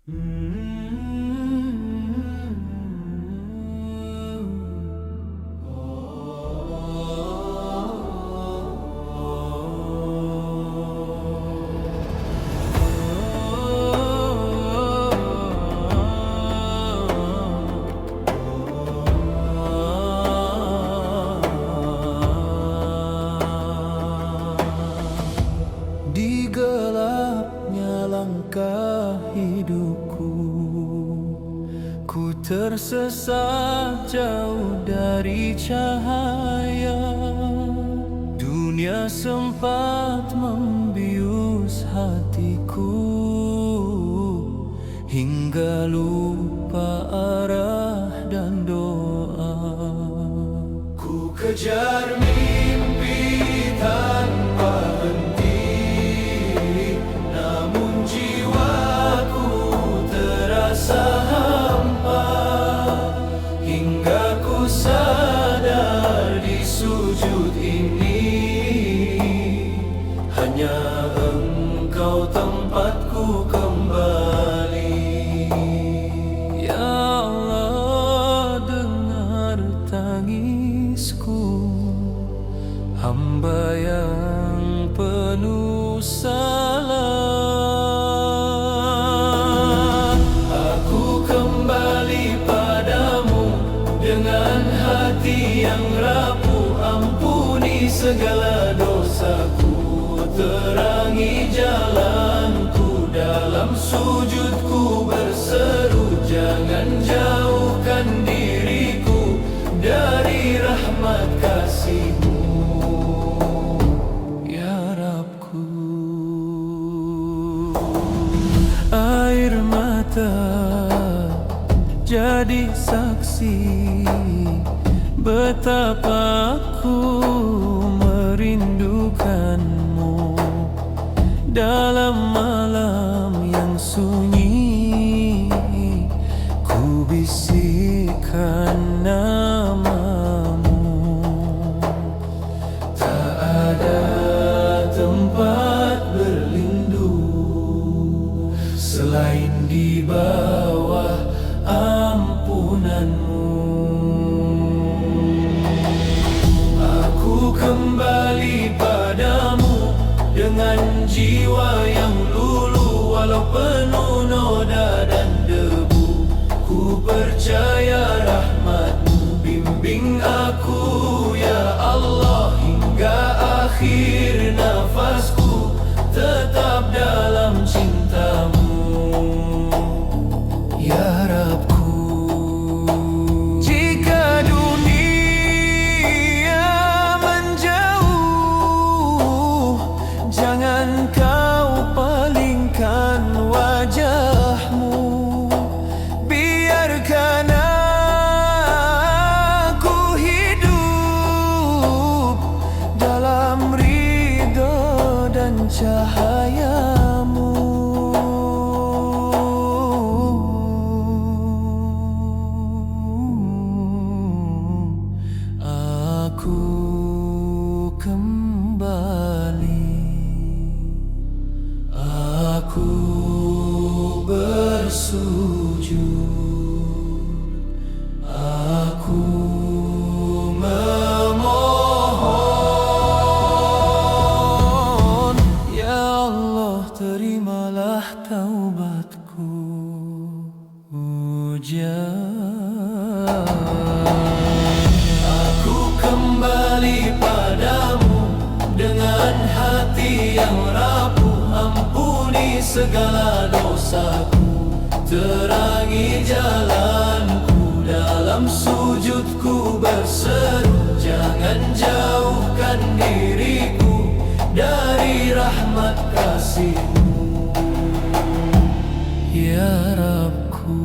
Di gelapnya langkah hidupku, ku tersesat jauh dari cahaya. Dunia sempat membius hatiku, hingga lupa arah dan doa. Ku kejar mimpi tanpa henti, namun jiwaku terasa hampa. Hingga ku sadar di sujud ini, hanya Engkau tempatku kembali. Ya Allah, dengar tangisku, hamba yang penuh salah. Aku kembali padamu dengan hati yang rapuh. Ampuni segala dosaku, terangi jalanku. Dalam sujudku berseru, jangan jauhkan diriku dari rahmat kasih-Mu. Ya Rabbku, air mata jadi saksi betapa aku merindukanmu. Dalam malam yang sunyi, ku bisikkan namamu. Tak ada tempat berlindung selain di bawah ampunan-Mu. Aku kembali padamu dengan jiwa yang luluh, walau penuh noda dan debu. Ku percaya rahmat-Mu, bimbing aku ya Allah, hingga akhir nafasku tetap dalam cinta-Mu. Ya Rabbku, jika dunia menjauh, jangan Kau palingkan wajah-Mu. Biarkan aku hidup dalam ridho dan cahaya-Mu. Aku kembali, aku bersujud, aku memohon. Ya Allah, terimalah taubatku. Aku kembali padamu dengan hati yang rapuh. Ampuni segala dosaku, terangi jalanku. Dalam sujudku berseru, jangan jauhkan diriku dari rahmat kasih-Mu. Ya Rabbku,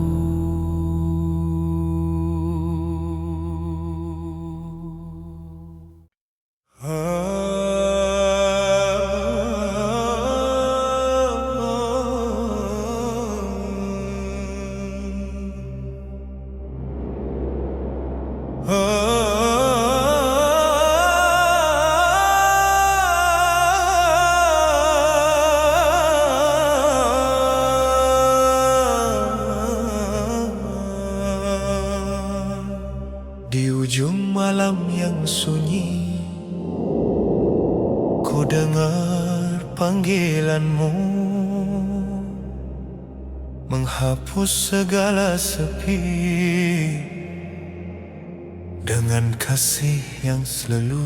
Ku dengar panggilanmu menghapus segala sepi dengan kasih yang selalu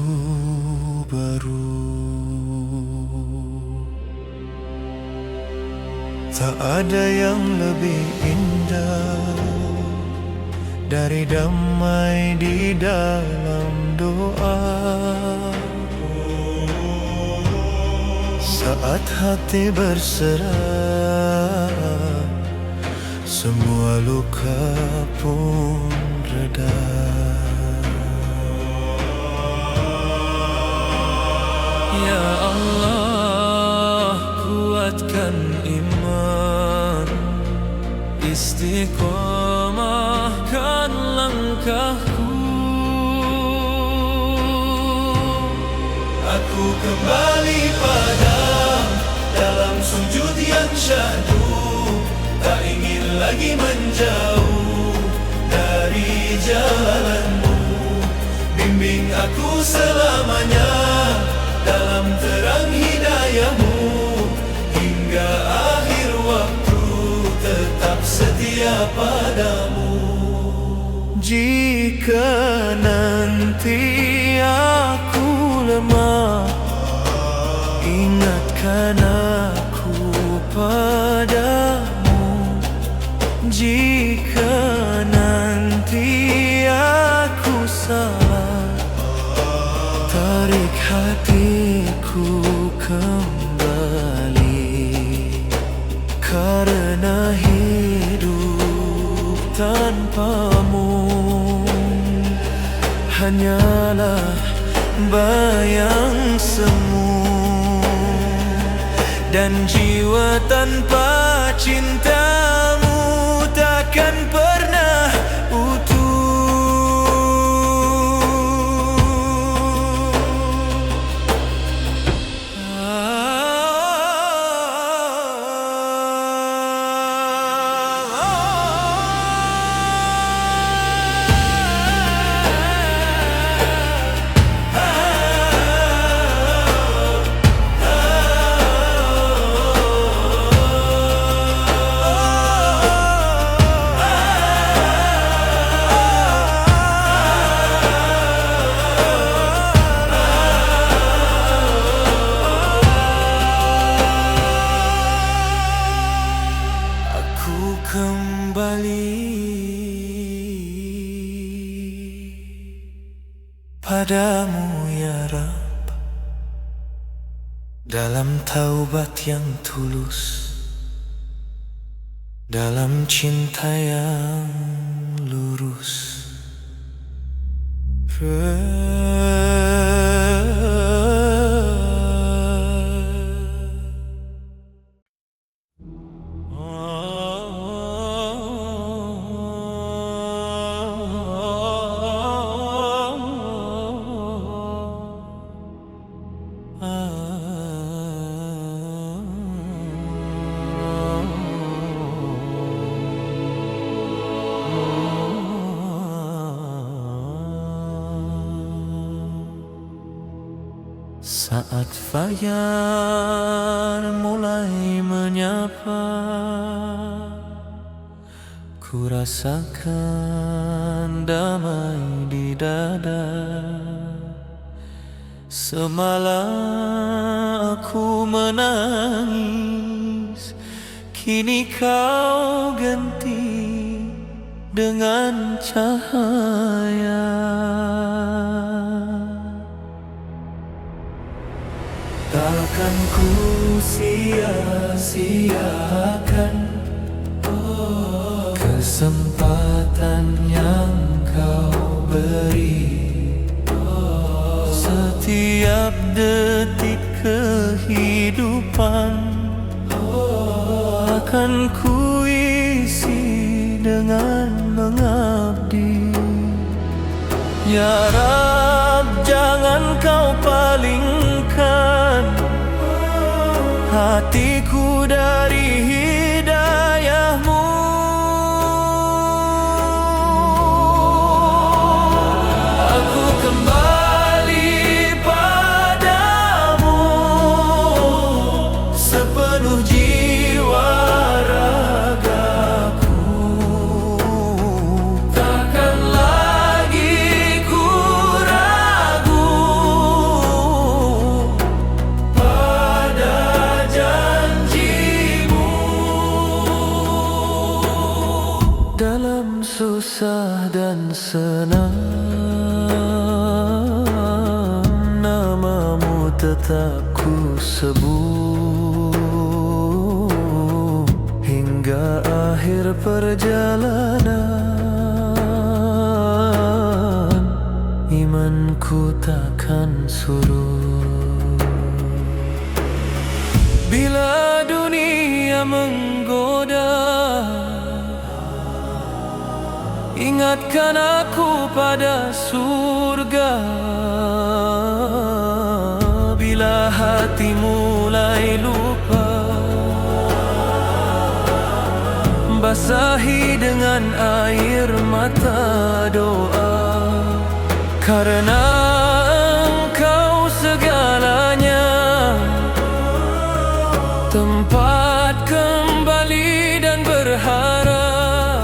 baru. Tak ada yang lebih indah dari damai di dalam doa. Saat hati berserah, semua luka pun reda. Ya Allah, kuatkan iman, istiqomahkan langkahku. Aku kembali padamu dalam sujud yang syahdu, tak ingin lagi menjauh dari jalanmu. Bimbing aku selamanya dalam terang hidayahmu, hingga akhir waktu tetap setia padamu. Jika nanti aku lemah, ingatkan aku padamu. Jika nanti aku salah, tarik hatiku kembali, karena hidup tanpamu hanyalah bayang semu, dan jiwa tanpa cintamu takkan pernah utuh. Padamu ya Rabb, dalam taubat yang tulus, dalam cinta yang lurus. Saat fajar mulai menyapa, ku rasakan damai di dada. Semalam aku menangis, kini kau ganti dengan cahaya. Takkan ku sia-siakan kesempatan yang kau beri. Setiap detik kehidupan akan ku isi dengan mengabdi. Ya Rabb, jangan kau palingkan hatiku dari hidayahmu. Aku kembali padamu aku sebut hingga akhir perjalanan. Imanku takkan surut bila dunia menggoda. Ingatkan aku pada surga. Bila hati mulai lupa, basahi dengan air mata doa. Karena Engkau segalanya, tempat kembali dan berharap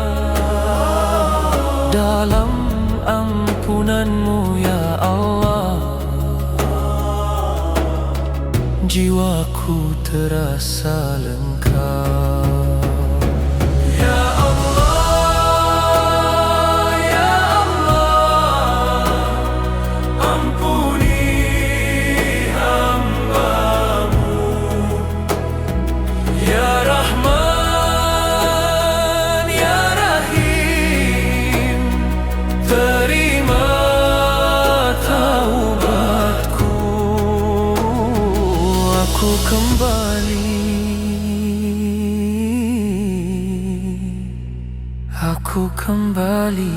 dalam ampunan-Mu ya Allah. Jiwaku terasa lengkap. Ya Allah, ya Allah, ampuni hamba-Mu. Ya Rahman, ya Rahim, terima taubatku. Aku kembali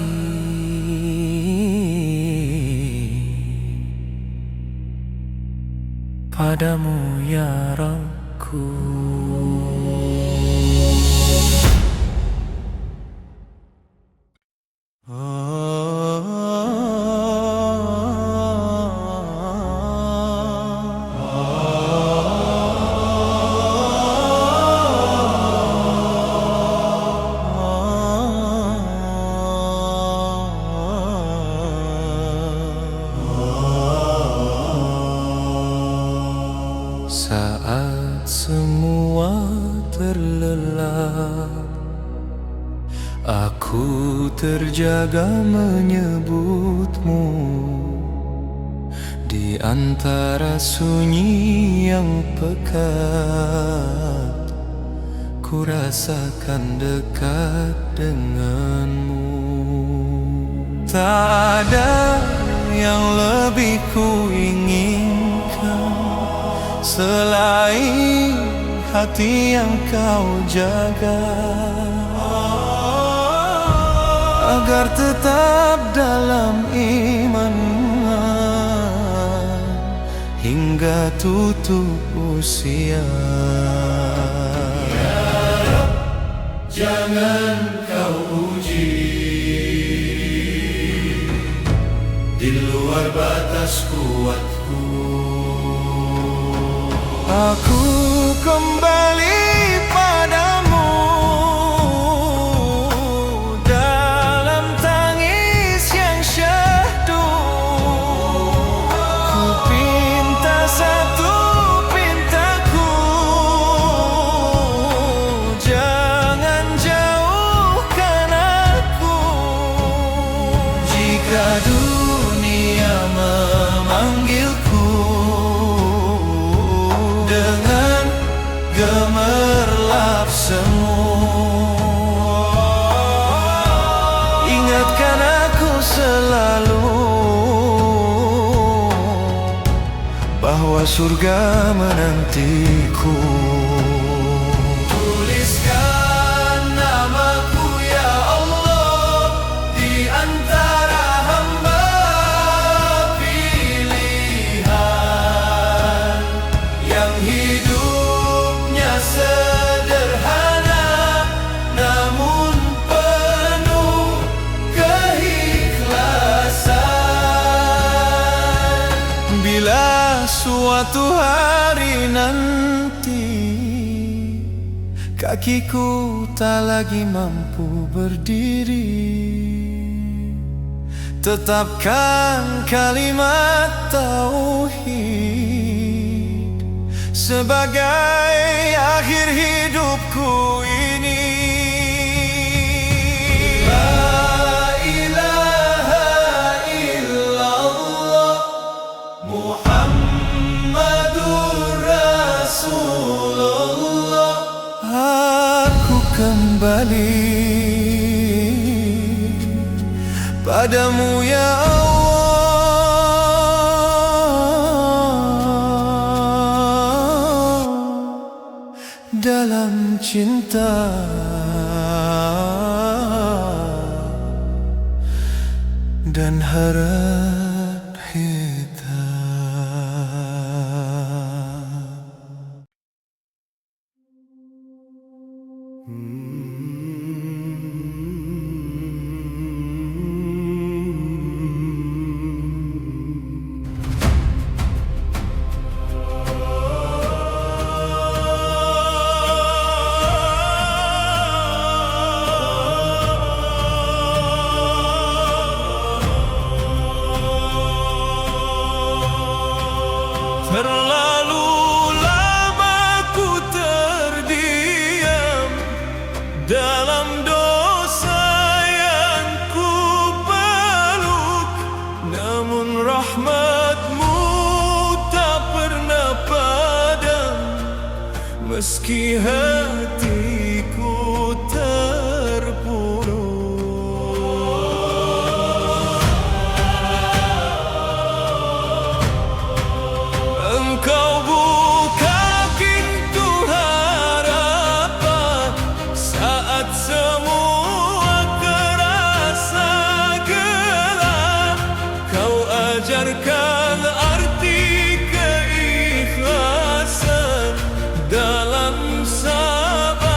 padamu ya Rabbku. Saat semua terlelap, aku terjaga menyebut-Mu di antara sunyi yang pekat. Ku rasakan dekat dengan-Mu. Tak ada yang lebih ku inginkan selain hati yang Kau jaga, agar tetap dalam iman hingga tutup usia. Ya Rabb, jangan Kau uji di luar batas kuatku. Aku kembali padamu dalam tangis yang syahdu. Ku pinta satu pintaku, jangan jauhkan aku. Jika dunia memanggilku dengan gemerlap semu, ingatkan aku selalu bahwa surga menantiku. Tuliskan namaku ya Allah di antara hamba pilihan yang hidupnya sederhana namun penuh keikhlasan. Bila suatu hari nanti kakiku tak lagi mampu berdiri, tetapkan kalimat tauhid sebagai akhir hidupku ini. La ilaha illallah Muhammadur kembali padamu ya Allah, dalam cinta dan harap hitam. Terlalu lama ku terdiam dalam dosa yang ku peluk, namun rahmat-Mu tak pernah padam, meski hatiku terpuruk. Engkau buka pintu harapan saat semua terasa gelap. Kau ajarkan arti keikhlasan dalam sabar.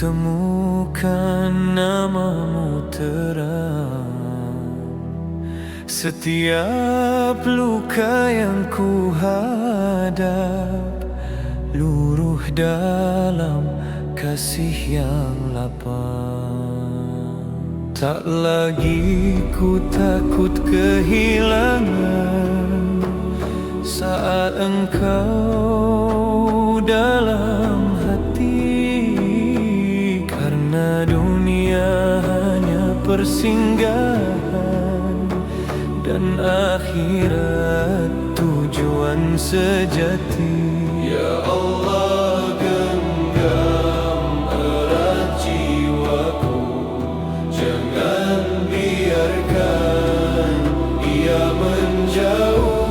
temukan namamu terang. Setiap luka yang ku hadap, luruh dalam kasih yang lapang. Tak lagi ku takut kehilangan saat engkau dalam hati, karena dunia hanya persinggahan dan akhirat tujuan sejati. Ya Allah, genggam erat jiwaku, jangan biarkan ia menjauh.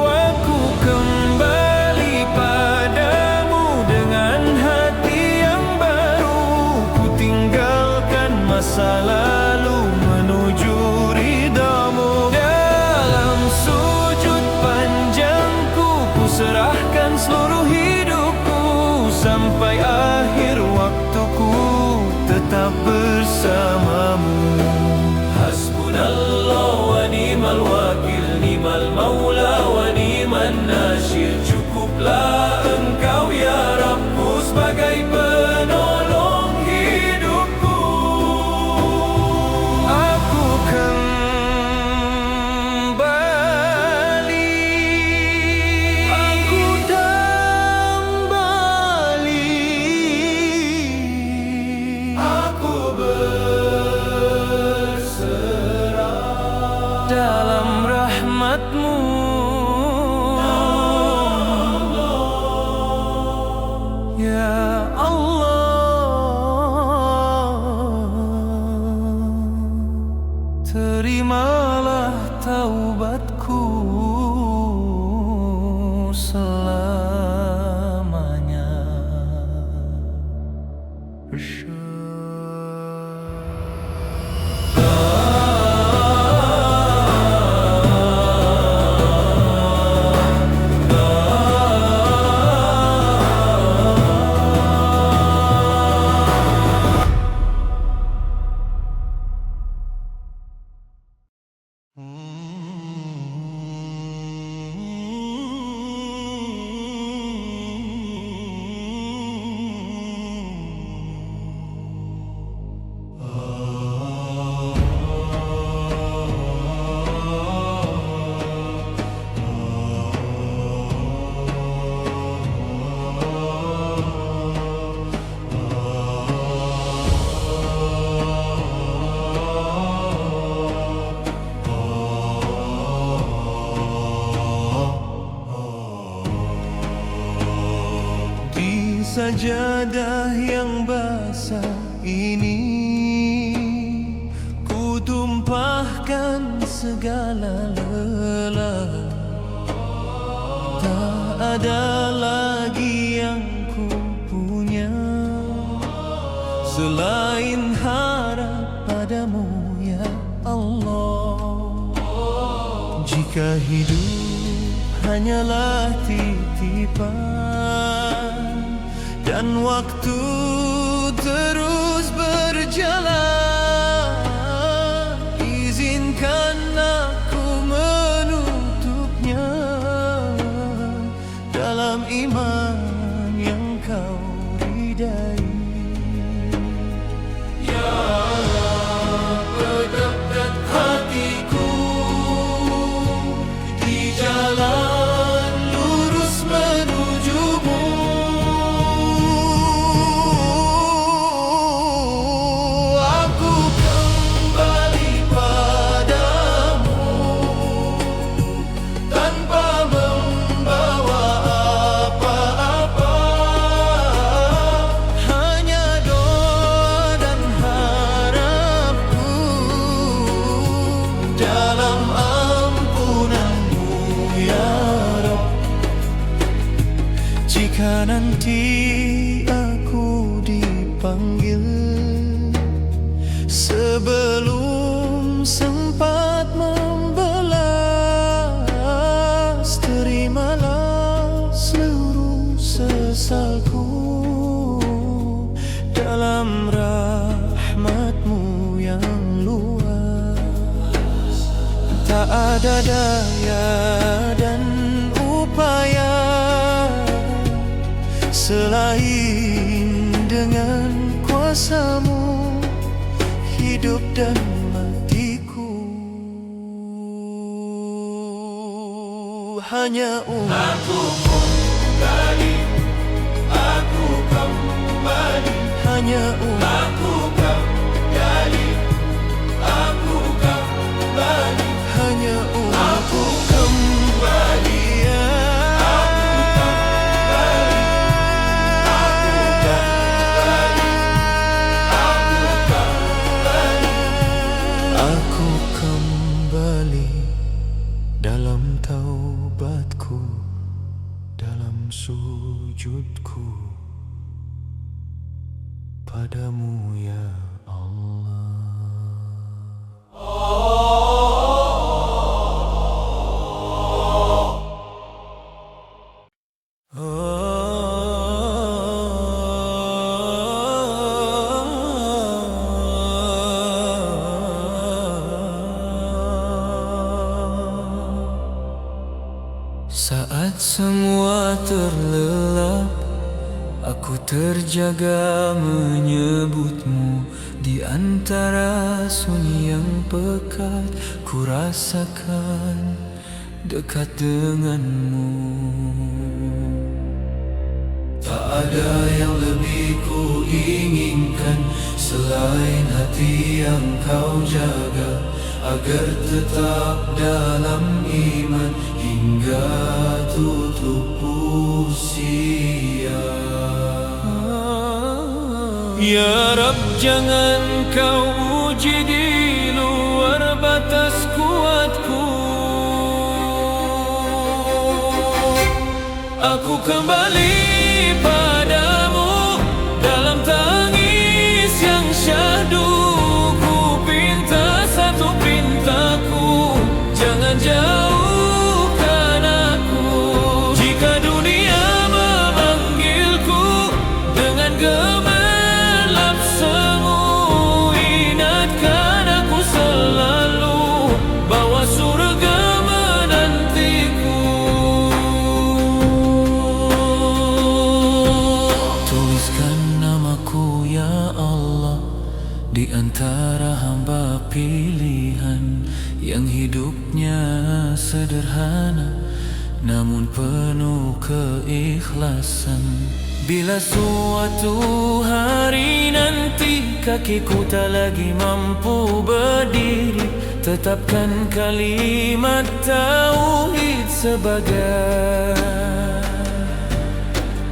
Aku kembali padamu dengan hati yang baru. Ku tinggalkan masa lalu menuju ridhamu. Dalam sujud panjangku, ku serahkan seluruh hidupku, sampai akhir waktuku tetap bersamamu. Hasbunallah wa ni'mal wakil, ni'mal maula wa ni'man nasyir. Cukuplah engkau ya Rabbu sebagai penolong hidupku. Aku kembali, aku kembali, aku berserah dalam rahmat-Mu. Ya Allah, terimalah taubatku selamanya. Sajadah yang basah ini, ku tumpahkan segala lelah. Tak ada lagi yang ku punya selain harap padamu ya Allah. Jika hidup hanyalah titipan dan waktu terus berjalan, izinkan aku menutupnya dalam iman yang kau ridai. Ya Allah, pedapkan hatiku di jalan lurus menuju-Mu. Jika nanti aku dipanggil sebelum sempat membelas, terimalah seluruh sesalku dalam rahmat-Mu yang luas. Tak ada daya dan upaya selain dengan kuasa-Mu, hidup dan matiku hanya Aku kembali, aku kembali, hanya aku kembali, aku kembali, hanya aku kembali, aku kembali dalam taubatku, dalam sujudku padamu ya Allah. Saat semua terlelap, aku terjaga menyebut-Mu. Di antara sunyi yang pekat, ku rasakan dekat dengan-Mu. Tak ada yang lebih ku inginkan selain hati yang Kau jaga, agar tetap dalam iman hingga tutup usia. Ya Rab, jangan Kau uji di luar batas kuatku. Aku kembali padamu dalam tangis yang syahdu. Ku pinta satu pintaku, jangan jauhkan aku. Jika dunia memanggilku dengan gemerlap semu, ingatkan aku selalu bahwa surga menantiku. Tuliskan namaku ya Allah di antara hamba pilihan yang hidupnya sederhana namun penuh keikhlasan. Bila suatu hari nanti kakiku tak lagi mampu berdiri, tetapkan kalimat tauhid sebagai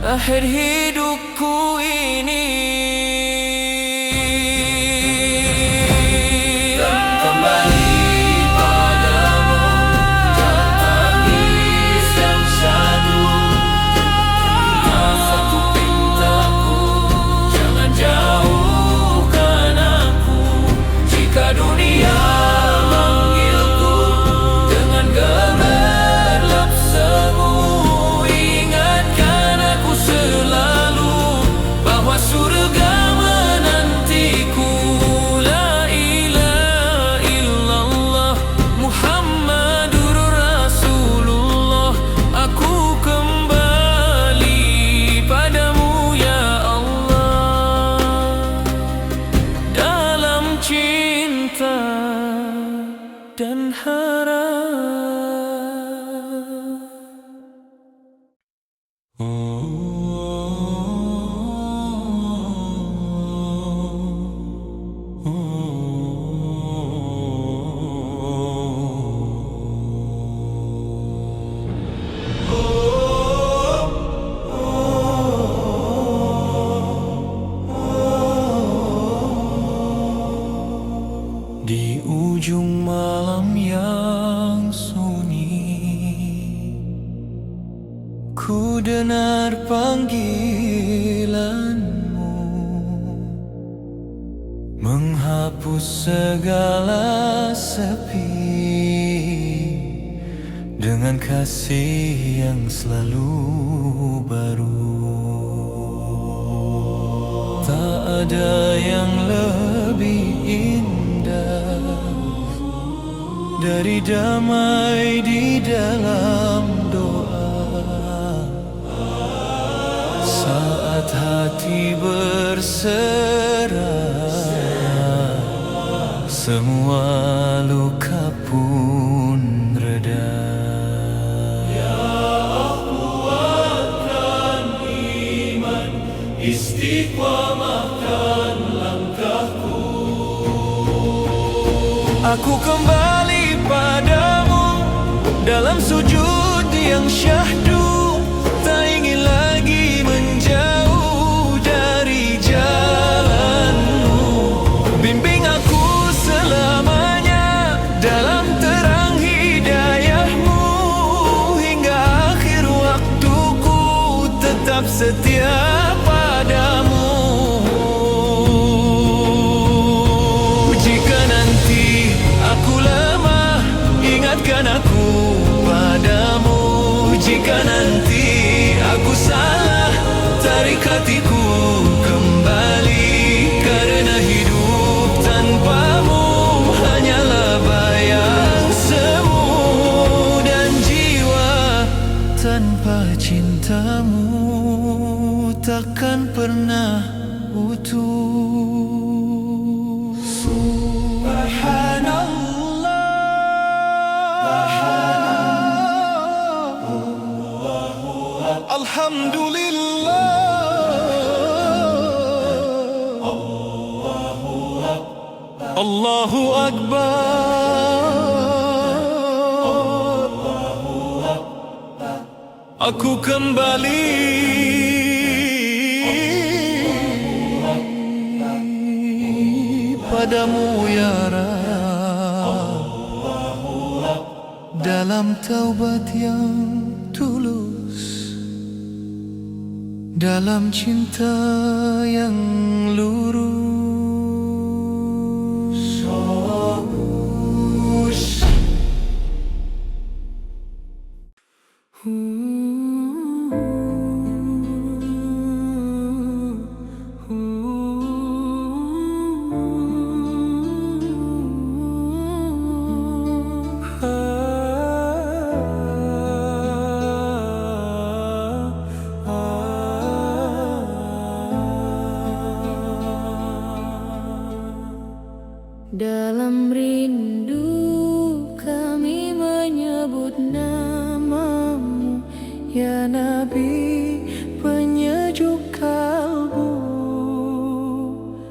akhir hidupku ini. Dan harap di ujung malam yang sunyi, ku dengar panggilanmu, menghapus segala sepi dengan kasih yang selalu baru. Tak ada yang lebih indah dari damai di dalam doa. Saat hati berserah, semua luka pun reda. Istiqamahkan langkahku. Aku kembali padamu dalam sujud yang syahdu. Tak ingin lagi menjauh dari jalanmu. Bimbing aku selamanya dalam terang hidayahmu. Hingga akhir waktuku tetap setia padamu. Jika nanti aku lemah, ingatkan aku padamu. Jika nanti aku salah, tarik hatiku kembali. Karena hidup tanpamu hanyalah bayang semu. Dan jiwa tanpa cintamu takkan pernah utuh. Subhanallah, Alhamdulillah, Allahu Akbar. Aku kembali padamu ya Rabb, dalam taubat yang tulus, dalam cinta yang lurus. Dalam rindu kami menyebut namamu, ya Nabi penyejuk kalbu.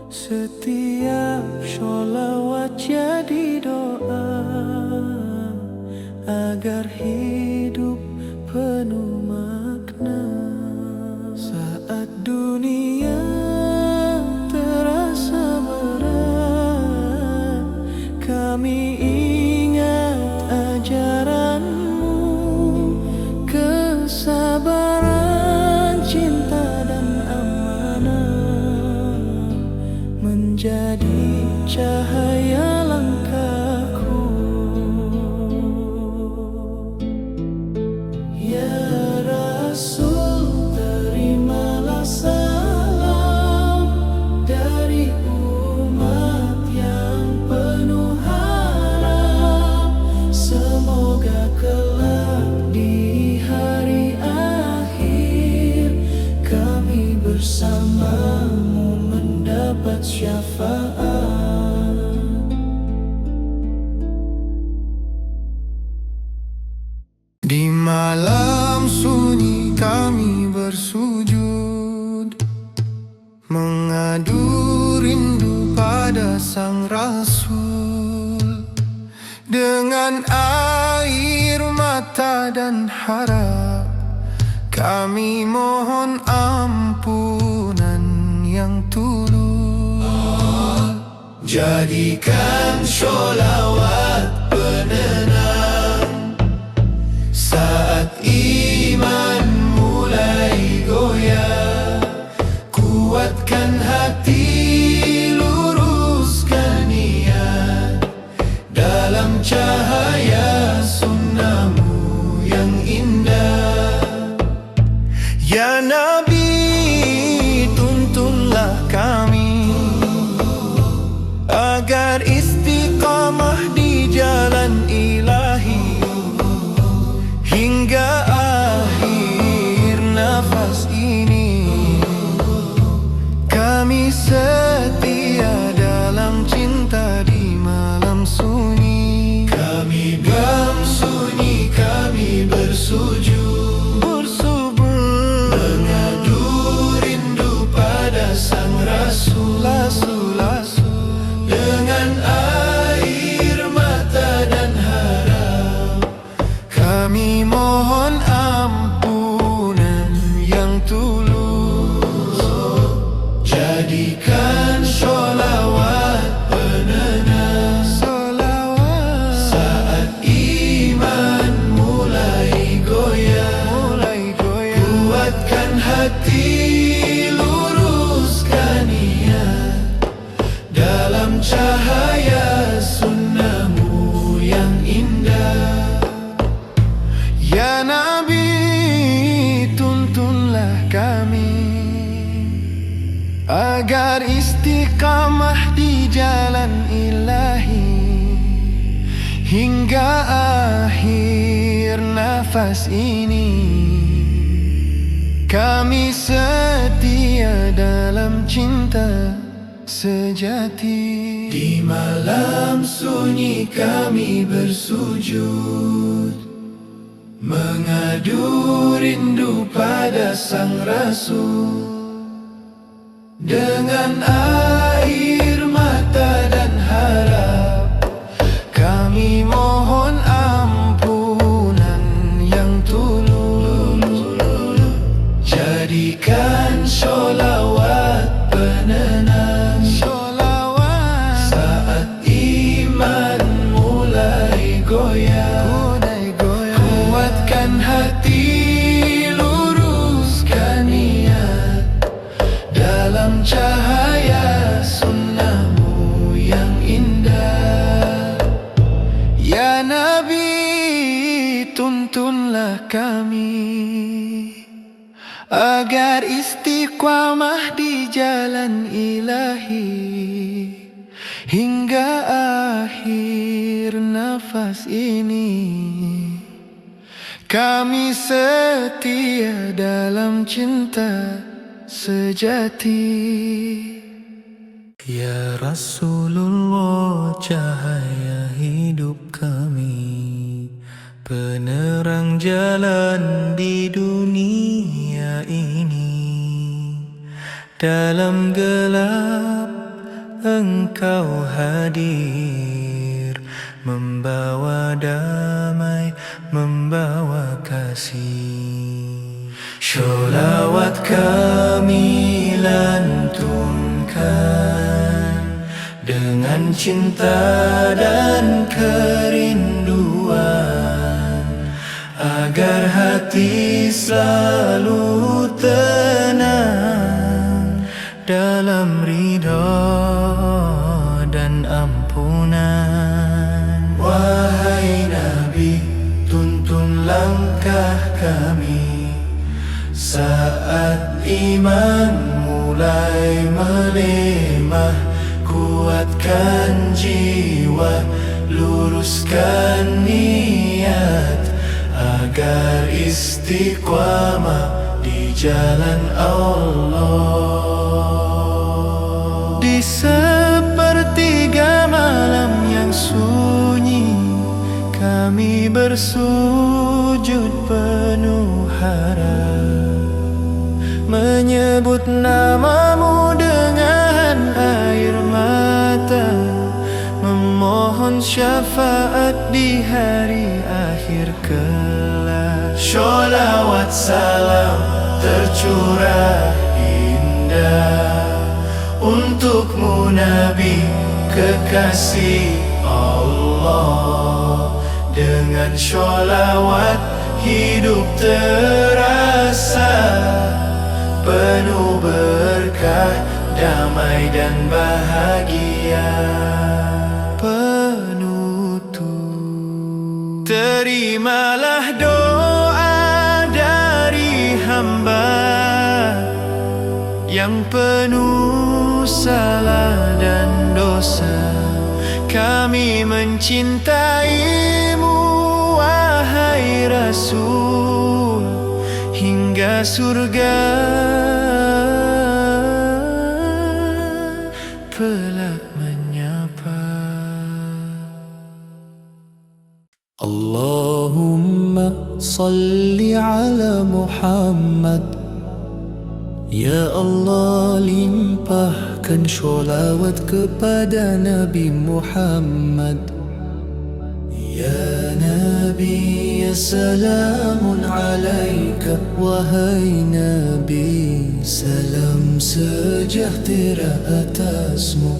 Setiap sholawat jadi doa agar hidup penuh makna. Saat dunia terasa berat, kami ingat ajaranmu, kesabaran, cinta dan amanah menjadi cahaya langkahku. Ya Rasul, terimalah salam dari umat yang penuh harap. Semoga kelak di hari akhir kami bersamamu mendapat syafaat. Di malam sunyi kami bersujud, mengadu rindu pada sang Rasul. Dengan air mata dan harap, kami mohon ampunan yang tulus. Jadikan sholawat penenang saat iman mulai goyah. Kuatkan hati, luruskan niat dalam cahaya sunnahmu Ya Nabi, tuntunlah kami agar istiqamah di jalan ilahi hingga akhir nafas ini. Kami setia dalam cinta di malam sunyi. Kami dalam sunyi, kami bersujud Sang Rasul, dengan air mata dan harap kami mohon ampunan yang tulus. Jadikan sholawat penenang saat iman mulai goyah. Kuatkan hati, dalam cahaya sunnahmu yang indah. Ya Nabi, tuntunlah kami agar istiqamah di jalan ilahi hingga akhir nafas ini. Kami setia dalam cinta sejati. Di malam sunyi kami bersujud, mengadu rindu pada Sang Rasul. Dengan air mata dan harap kami mohon ampunan yang tulus. Jadikan sholawat penenang kuatkan hati, luruskan niat dalam cahaya sunnahmu yang indah. Ya Nabi, tuntunlah kami agar istiqamah di jalan ilahi hingga akhir nafas ini. Kami setia dalam cinta sejati. Ya Rasulullah, cahaya hidup kami, penerang jalan di dunia ini. Dalam gelap Engkau hadir, membawa damai, membawa kasih. Sholawat kami lantunkan dengan cinta dan kerinduan, agar hati selalu tenang dalam ridha dan ampunan. Wahai Nabi, tuntun langkah kami saat iman mulai melemah. Kuatkan jiwa, luruskan niat, agar istiqamah di jalan Allah. Di sepertiga malam yang sunyi, kami bersujud penuh harap, menyebut namamu dengan air mata, memohon syafaat di hari akhir kelak. Sholawat salam tercurah indah untukmu Nabi, kekasih Allah. Dengan sholawat hidup terasa penuh berkah, damai dan bahagia. Penutup, terimalah doa dari hamba yang penuh salah dan dosa. Kami mencintaimu, wahai Rasul, hingga surga pelak menyapa. Allahumma salli ala Muhammad. Ya Allah, limpahkan sholawat kepada Nabi Muhammad. Ya Nabi, ya salamun alaika. Wahai Nabi, salam sejahtera atasmu.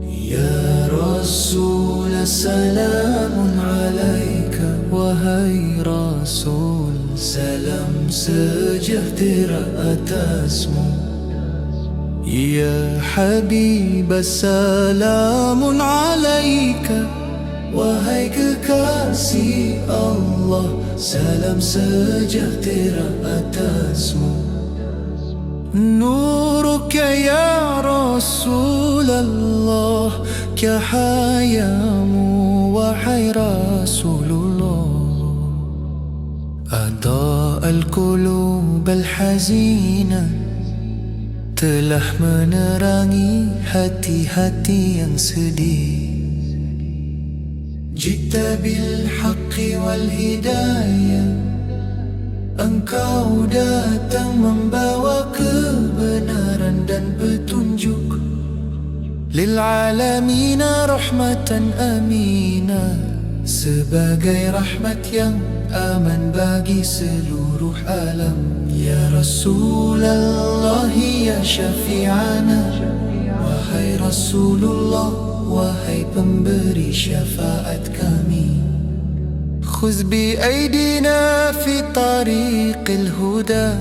Ya Rasul, salamun alaika. Wahai Rasul, salam sejahtera atasmu. Ya Habib, salamun alaika. Wahai kekasih Allah, salam sejahtera atasmu. Nuruka ya Rasulullah, cahayamu wahai Rasulullah. Ada al-qulub al-hazina, telah menerangi hati-hati yang sedih. Jita bil haqqi wal hidayah, engkau datang membawa kebenaran dan petunjuk. Lil alamina rahmatan amina, sebagai rahmat yang aman bagi seluruh alam. Ya Rasulullah, ya syafi'ana. Wahai Rasulullah, wahai pemberi syafaat kami. Khuz bi aidina fi tariqil huda,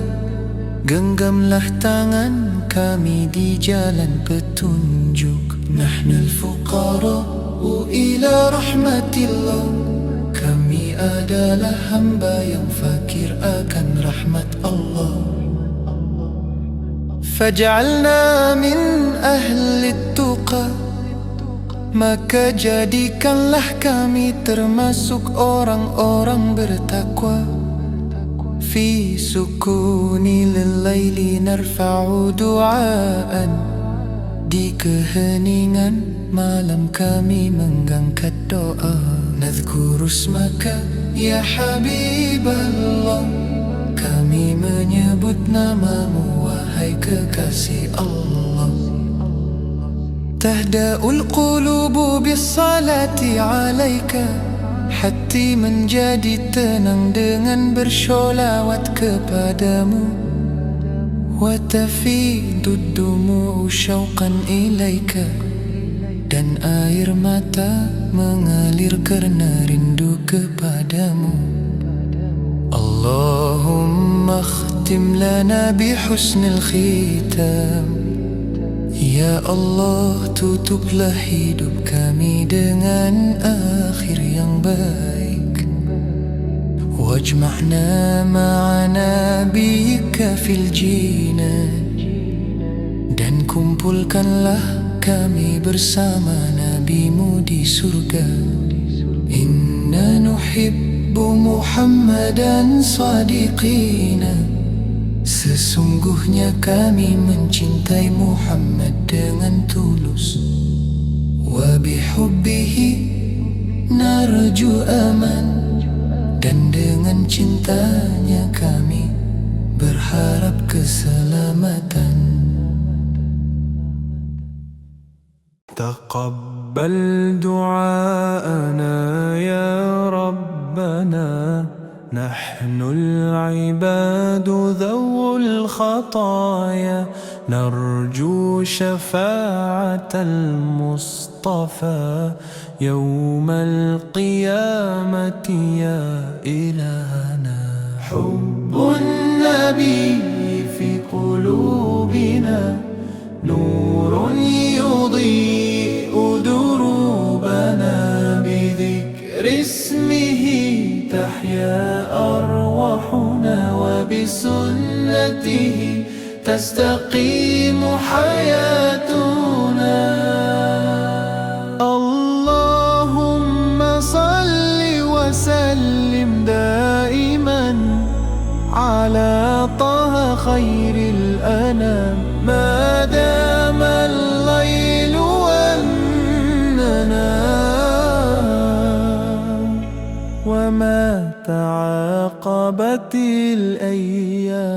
genggamlah tangan kami di jalan petunjuk. Nahnal fuqara'u ila rahmatillah, kami adalah hamba yang fakir akan rahmat Allah. Faj'alna min ahli tuqa, maka jadikanlah kami termasuk orang-orang bertakwa. Fi sukuni lillaili narfa'u du'aan, di keheningan malam kami mengangkat doa. Nadhkuru ismaka ya Habiballah, kami menyebut namamu wahai kekasih Allah. Tahda'ul qulubu bis-salati alaika, hati menjadi tenang dengan bersholawat kepadamu. Wa tafidu dumu'u syauqan ilaika, dan air mata mengalir karena rindu kepadamu. Allahumma khtim lana bihusnil khitam, ya Allah, tutuplah hidup kami dengan akhir yang baik. Wajma'na ma'a nabiyika fil jinan, dan kumpulkanlah kami bersama nabimu di surga. Inna nuhibbu Muhammadan sadiqina, sesungguhnya kami mencintai Muhammad dengan tulus. Wa bihubbihi narju aman, dan dengan cintanya kami berharap keselamatan. Taqabbal du'aana ya Rabbana, nahnul ibadu dhawul khataya, narju syafa'atal Mustafa yawmal qiyamati ya ilahana. Hubbun nabi fi qulubina, nurun yudhi'u durubana, bidhikri ismihi tahya arwahuna, wa bisunnatihi تستقيم حياتنا. اللهم صل وسلم دائما على طه خير الأنام، ما دام الليل والنهار وما تعاقبت الأيام.